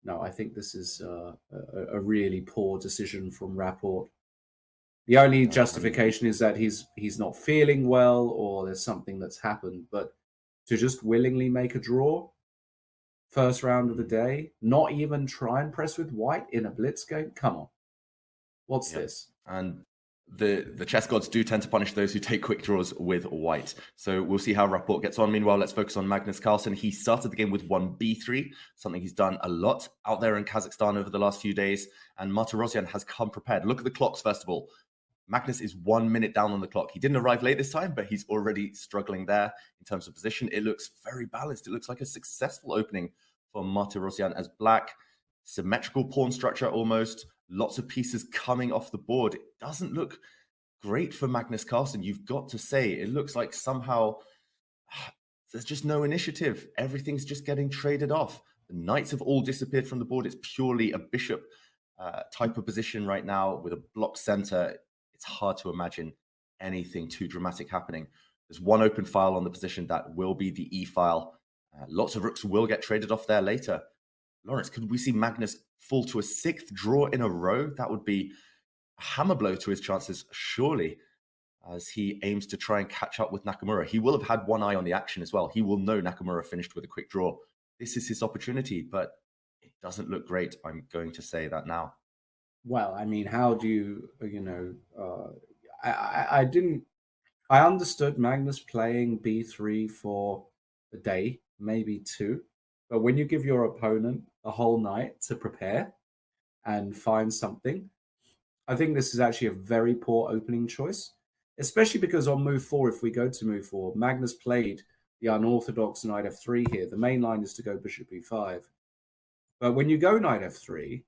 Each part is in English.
no, I think this is a really poor decision from Rapport. The only justification is that he's not feeling well or there's something that's happened. But to just willingly make a draw, first round of the day, not even try and press with white in a blitz game, come on. What's this? And the chess gods do tend to punish those who take quick draws with white. So we'll see how Rapport gets on. Meanwhile, let's focus on Magnus Carlsen. He started the game with 1b3, something he's done a lot out there in Kazakhstan over the last few days. And Martirosyan has come prepared. Look at the clocks, first of all. Magnus is 1 minute down on the clock. He didn't arrive late this time, but he's already struggling there in terms of position. It looks very balanced. It looks like a successful opening for Martirosyan as black. Symmetrical pawn structure almost. Lots of pieces coming off the board. It doesn't look great for Magnus Carlsen. You've got to say, it looks like somehow there's just no initiative. Everything's just getting traded off. The knights have all disappeared from the board. It's purely a bishop type of position right now with a block center. It's hard to imagine anything too dramatic happening. There's one open file on the position that will be the E file. Lots of rooks will get traded off there later. Lawrence, could we see Magnus fall to a 6th draw in a row? That would be a hammer blow to his chances, surely, as he aims to try and catch up with Nakamura. He will have had one eye on the action as well. He will know Nakamura finished with a quick draw. This is his opportunity, but it doesn't look great. I'm going to say that now. Well, I mean, how do you, I understood Magnus playing b3 for a day, maybe 2. But when you give your opponent a whole night to prepare and find something, I think this is actually a very poor opening choice, especially because on move 4, if we go to move 4, Magnus played the unorthodox knight f3 here. The main line is to go bishop e5. But when you go knight f3,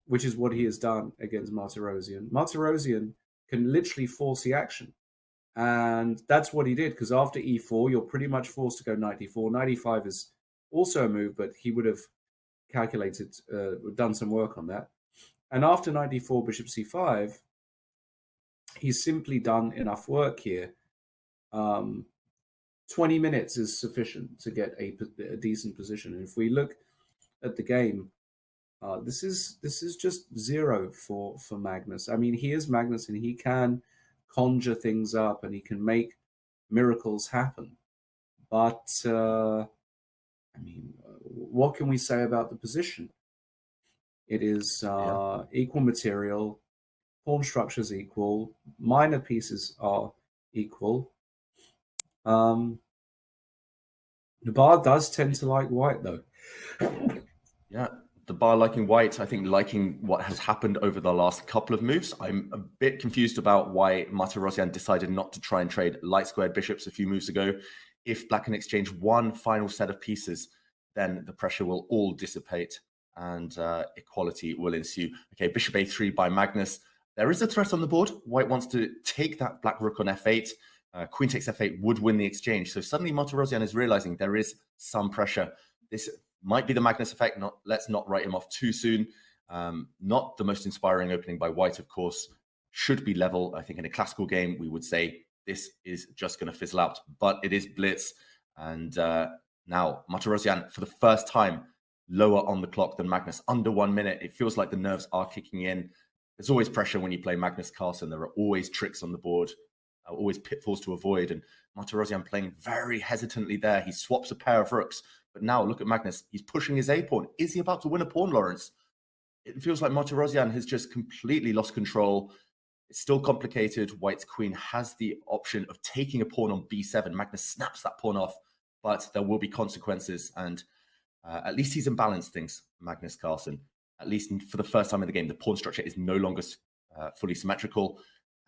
which is what he has done against Martirosyan, Martirosyan can literally force the action. And that's what he did, because after e4, you're pretty much forced to go knight e4. Knight e5 is also a move, but he would have calculated, done some work on that. And after knight e4, bishop c5, he's simply done enough work here. 20 minutes is sufficient to get a decent position. And if we look at the game, this is just 0 for Magnus. I mean, he is Magnus and he can conjure things up and he can make miracles happen. But, I mean, what can we say about the position? It is equal material, pawn structures equal, minor pieces are equal. The bar does tend to like white, though. Yeah, the bar liking white, I think liking what has happened over the last couple of moves. I'm a bit confused about why Martirosyan decided not to try and trade light squared bishops a few moves ago. If black can exchange one final set of pieces, then the pressure will all dissipate and equality will ensue. Okay, bishop a3 by Magnus. There is a threat on the board. White wants to take that black rook on f8. Queen takes f8 would win the exchange. So suddenly Martirosyan is realizing there is some pressure. This might be the Magnus effect. Let's not write him off too soon. Not the most inspiring opening by white, of course. Should be level. I think in a classical game, we would say this is just going to fizzle out. But it is blitz. And now Martirosyan, for the first time, lower on the clock than Magnus, under 1 minute. It feels like the nerves are kicking in. There's always pressure when you play Magnus Carlsen. There are always tricks on the board, always pitfalls to avoid. And Martirosyan playing very hesitantly there. He swaps a pair of rooks. But now look at Magnus. He's pushing his A-pawn. Is he about to win a pawn, Lawrence? It feels like Martirosyan has just completely lost control. It's still complicated. White's queen has the option of taking a pawn on b7. Magnus snaps that pawn off, but there will be consequences. And at least he's imbalanced things, Magnus Carlsen. At least for the first time in the game, the pawn structure is no longer fully symmetrical.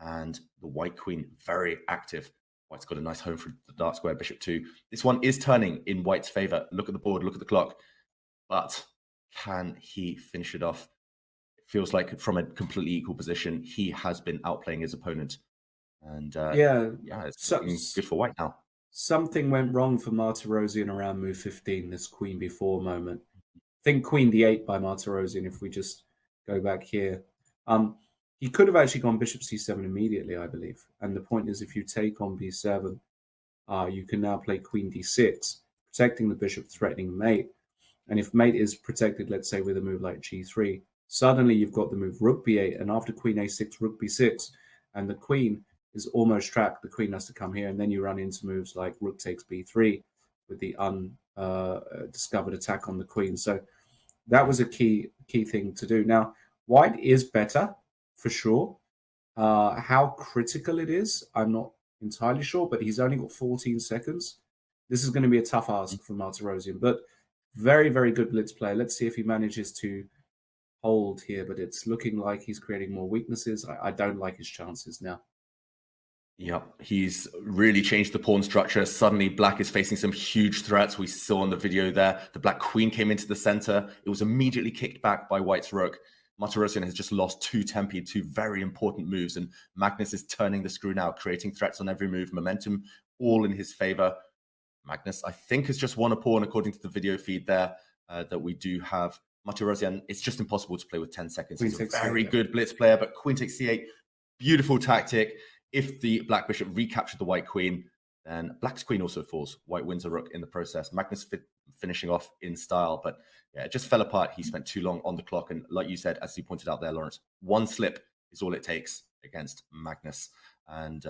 And the white queen, very active. White's got a nice home for the dark square, bishop 2. This one is turning in white's favor. Look at the board, look at the clock. But can he finish it off? It feels like from a completely equal position, he has been outplaying his opponent. And it's good for white now. Something went wrong for Martirosyan around move 15, this queen b4 moment. Think queen d8 by Martirosyan if we just go back here. He could have actually gone bishop c7 immediately, I believe. And the point is, if you take on b7, you can now play queen d6, protecting the bishop, threatening mate. And if mate is protected, let's say with a move like g3, suddenly you've got the move rook b8, and after queen a6, rook b6, and the queen is almost trapped. The queen has to come here, and then you run into moves like rook takes b3 with the undiscovered attack on the queen. So that was a key thing to do. Now, white is better for sure. How critical it is, I'm not entirely sure, but he's only got 14 seconds. This is going to be a tough ask for Martirosyan, but very, very good blitz player. Let's see if he manages to hold here, but it's looking like he's creating more weaknesses. I don't like his chances now. Yeah, he's really changed the pawn structure. Suddenly, black is facing some huge threats. We saw in the video there, the black queen came into the center. It was immediately kicked back by white's rook. Martirosyan has just lost two tempi, two very important moves, and Magnus is turning the screw now, creating threats on every move, momentum all in his favor. Magnus, I think, has just won a pawn according to the video feed there that we do have. Martirosyan, it's just impossible to play with 10 seconds. He's a very good blitz player, but queen takes c8, beautiful tactic. If the black bishop recaptured the white queen, then black's queen also falls. White wins a rook in the process. Magnus finishing off in style, but yeah, it just fell apart. He spent too long on the clock. And like you said, as you pointed out there, Lawrence, one slip is all it takes against Magnus. And